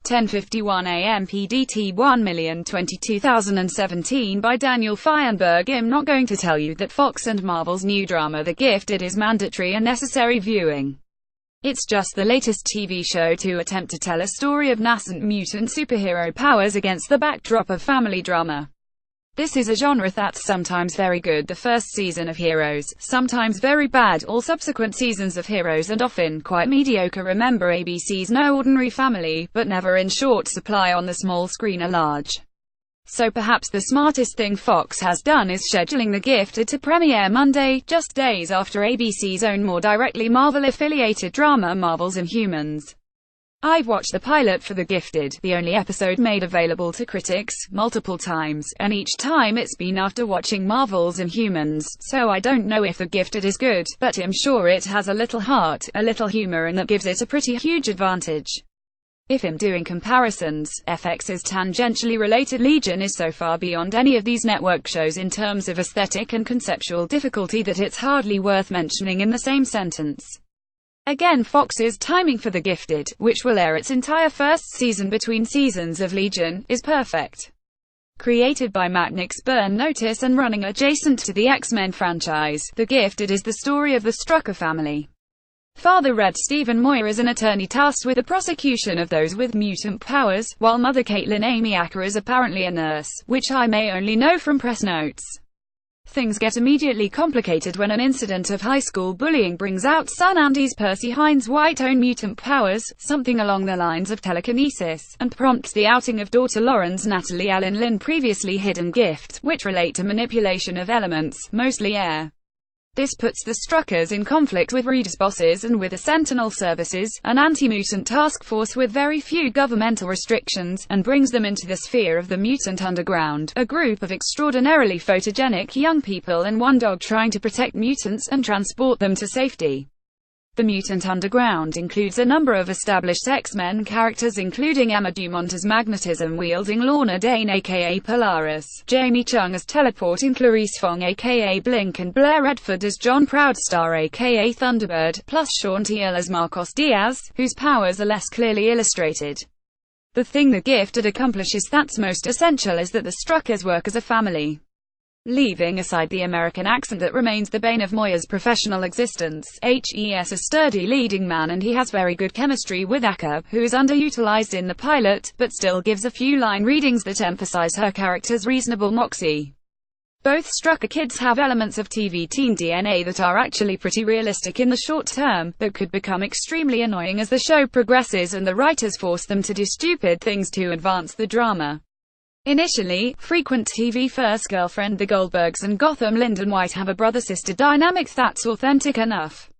10:51 a.m. PDT 1,022,017 by Daniel Feinberg. I'm not going to tell you that Fox and Marvel's new drama The Gifted is mandatory and necessary viewing. It's just the latest TV show to attempt to tell a story of nascent mutant superhero powers against the backdrop of family drama. This is a genre that's sometimes very good, the first season of Heroes, sometimes very bad, all subsequent seasons of Heroes, and often quite mediocre. Remember ABC's No Ordinary Family, but never in short supply on the small screen or large. So perhaps the smartest thing Fox has done is scheduling The Gifted to premiere Monday, just days after ABC's own more directly Marvel-affiliated drama Marvel's Inhumans. I've watched the pilot for The Gifted, the only episode made available to critics, multiple times, and each time it's been after watching Marvel's Inhumans, so I don't know if The Gifted is good, but I'm sure it has a little heart, a little humor, and that gives it a pretty huge advantage. If I'm doing comparisons, FX's tangentially related Legion is so far beyond any of these network shows in terms of aesthetic and conceptual difficulty that it's hardly worth mentioning in the same sentence. Again, Fox's timing for The Gifted, which will air its entire first season between seasons of Legion, is perfect. Created by Matt Nix, Burn Notice, and running adjacent to the X-Men franchise, The Gifted is the story of the Strucker family. Father Red Stephen Moyer is an attorney tasked with the prosecution of those with mutant powers, while Mother Caitlin Amy Acker is apparently a nurse, which I may only know from press notes. Things get immediately complicated when an incident of high school bullying brings out son Andy's Percy Hines' White's own mutant powers, something along the lines of telekinesis, and prompts the outing of daughter Lauren's Natalie Alyn Lynn previously hidden gifts, which relate to manipulation of elements, mostly air. This puts the Struckers in conflict with Reed's bosses and with the Sentinel Services, an anti-mutant task force with very few governmental restrictions, and brings them into the sphere of the mutant underground, a group of extraordinarily photogenic young people and one dog trying to protect mutants and transport them to safety. The Mutant Underground includes a number of established X-Men characters including Emma Dumont as magnetism-wielding Lorna Dane aka Polaris, Jamie Chung as teleporting Clarice Fong aka Blink, and Blair Redford as John Proudstar aka Thunderbird, plus Sean Teal as Marcos Diaz, whose powers are less clearly illustrated. The thing The Gifted accomplishes that's most essential is that the Struckers work as a family. Leaving aside the American accent that remains the bane of Moyer's professional existence, HES a sturdy leading man, and he has very good chemistry with Acker, who is underutilized in the pilot, but still gives a few line readings that emphasize her character's reasonable moxie. Both Strucker kids have elements of TV teen DNA that are actually pretty realistic in the short term, that could become extremely annoying as the show progresses and the writers force them to do stupid things to advance the drama. Initially, frequent TV first girlfriend The Goldbergs and Gotham Lyndon White have a brother-sister dynamic that's authentic enough.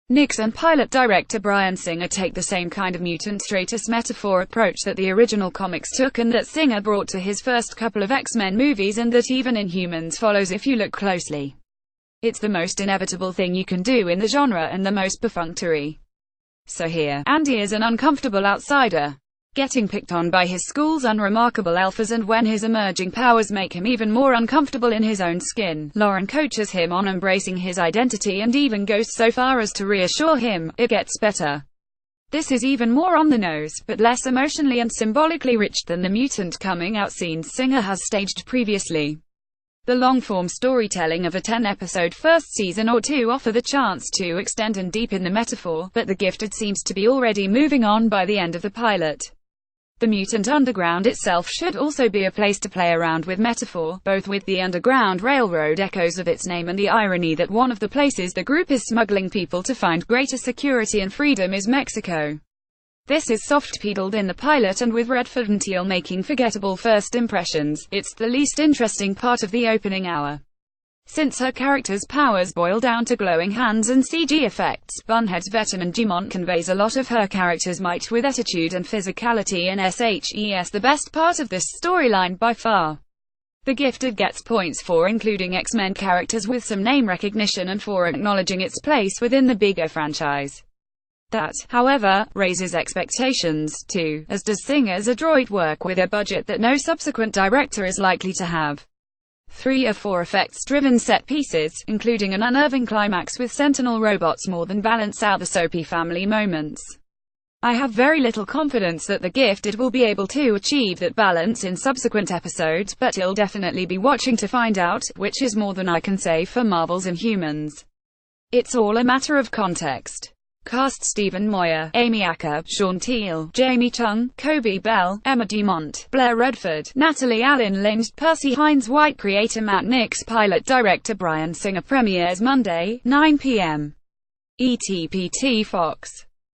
Nix and pilot director Bryan Singer take the same kind of mutant stratus metaphor approach that the original comics took and that Singer brought to his first couple of X-Men movies, and that even Inhumans follows if you look closely. It's the most inevitable thing you can do in the genre and the most perfunctory. So here, Andy is an uncomfortable outsider, getting picked on by his school's unremarkable alphas, and when his emerging powers make him even more uncomfortable in his own skin, Lauren coaches him on embracing his identity and even goes so far as to reassure him, it gets better. This is even more on the nose, but less emotionally and symbolically rich than the mutant coming out scenes Singer has staged previously. The long-form storytelling of a 10-episode first season or two offer the chance to extend and deepen the metaphor, but The Gifted seems to be already moving on by the end of the pilot. The Mutant Underground itself should also be a place to play around with metaphor, both with the Underground Railroad echoes of its name and the irony that one of the places the group is smuggling people to find greater security and freedom is Mexico. This is soft-pedaled in the pilot, and with Redford and Teal making forgettable first impressions, it's the least interesting part of the opening hour. Since her character's powers boil down to glowing hands and CG effects, Bunhead's Veteran Dumont conveys a lot of her character's might with attitude and physicality, and SHES the best part of this storyline by far. The Gifted gets points for including X-Men characters with some name recognition and for acknowledging its place within the bigger franchise. That, however, raises expectations, too, as does Singer's adroit work with a budget that no subsequent director is likely to have. 3 or 4 effects-driven set pieces, including an unnerving climax with Sentinel robots, more than balance out the soapy family moments. I have very little confidence that The Gifted will be able to achieve that balance in subsequent episodes, but I'll definitely be watching to find out, which is more than I can say for Marvel's Inhumans. It's all a matter of context. Cast: Stephen Moyer, Amy Acker, Sean Teal, Jamie Chung, Kobe Bell, Emma Dumont, Blair Redford, Natalie Alyn Lind, Percy Hines White. Creator Matt Nix, pilot director Bryan Singer. Premieres Monday, 9 p.m. ETPT. Fox.